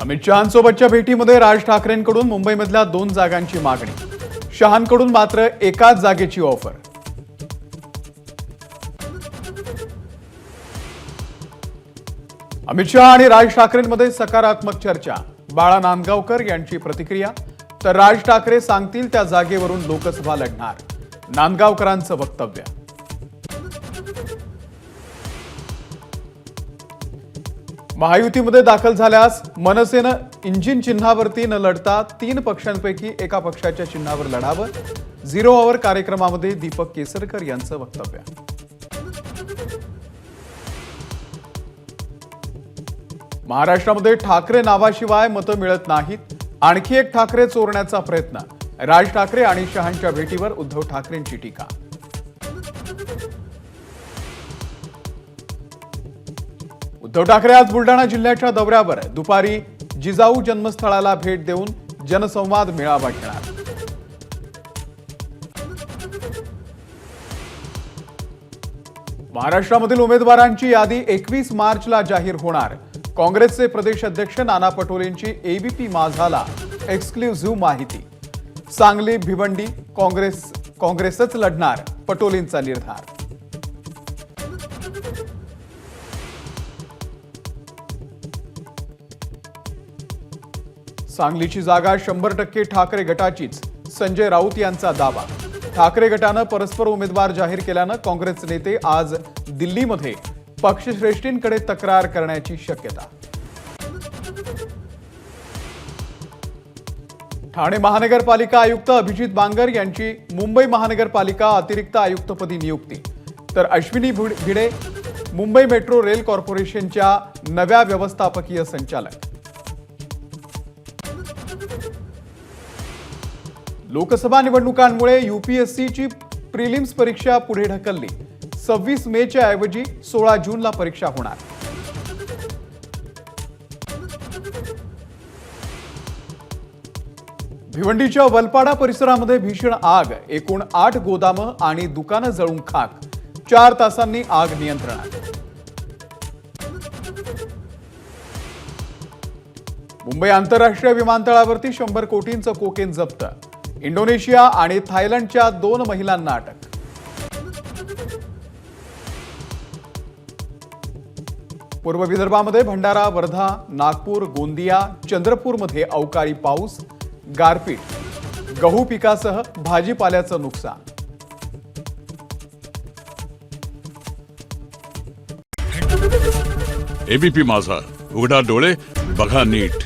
अमित शहांसोबतच्या भेटीमध्ये राज ठाकरेंकडून मुंबईमधल्या 2 जागांची मागणी, शहांकडून मात्र एकाच जागेची ऑफर। अमित शहा आणि राज ठाकरेंमध्ये सकारात्मक चर्चा, बाळा नांदगावकर यांची प्रतिक्रिया। तर राज ठाकरे सांगतील त्या जागेवरून लोकसभा लढणार, नांदगावकरांचं वक्तव्य। महायुतीमध्ये दाखल झाल्यास मनसेनं इंजिन चिन्हावरती न लढता 3 पक्षांपैकी एका पक्षाच्या चिन्हावर लढावं, 0 आवर कार्यक्रमामध्ये दीपक केसरकर यांचं वक्तव्य। महाराष्ट्रामध्ये ठाकरे नावाशिवाय मतं मिळत नाहीत, आणखी एक ठाकरे चोरण्याचा प्रयत्न, राज ठाकरे आणि शहांच्या भेटीवर उद्धव ठाकरेंची टीका। उद्धव ठाकरे आज बुलढाणा जिल्ह्याच्या दौऱ्यावर, दुपारी जिजाऊ जन्मस्थळाला भेट देऊन जनसंवाद मेळावा घेणार। महाराष्ट्रामधील उमेदवारांची यादी 21 मार्चला जाहीर होणार, काँग्रेसचे प्रदेश अध्यक्ष नाना पटोलेंची एबीपी माझाला एक्सक्लुझिव्ह माहिती। सांगली भिवंडी काँग्रेसच लढणार, पटोलेंचा निर्धार। सांगलीची जागा 100% ठाकरे गटाचीच, संजय राऊत यांचा दावा। ठाकरे गटानं परस्पर उमेदवार जाहीर केल्यानं काँग्रेस नेते आज दिल्लीमध्ये पक्षश्रेष्ठींकडे तक्रार करण्याची शक्यता। ठाणे महानगरपालिका आयुक्त अभिजित बांगर यांची मुंबई महानगरपालिका अतिरिक्त आयुक्तपदी नियुक्ती। तर अश्विनी भिडे मुंबई मेट्रो रेल कॉर्पोरेशनच्या नव्या व्यवस्थापकीय संचालक। लोकसभा निवडणुकांमुळे यूपीएससीची प्रिलिम्स परीक्षा पुढे ढकलली, 26 मेच्या ऐवजी 16 जूनला परीक्षा होणार। भिवंडीच्या वलपाडा परिसरामध्ये भीषण आग, एकूण 8 गोदामं आणि दुकानं जळून खाक, 4 तासांनी आग नियंत्रणात। मुंबई आंतरराष्ट्रीय विमानतळावरती 100 कोटींचं कोकेन जप्त, इंडोनेशिया आणि थायलंडच्या 2 महिलांना अटक। पूर्व विदर्भामध्ये भंडारा, वर्धा, नागपूर, गोंदिया, चंद्रपूरमध्ये अवकाळी पाऊस, गारपीट, गहू पिकासह भाजीपाल्याचं नुकसान। एबीपी माझा, उघडा डोळे बघा नीट।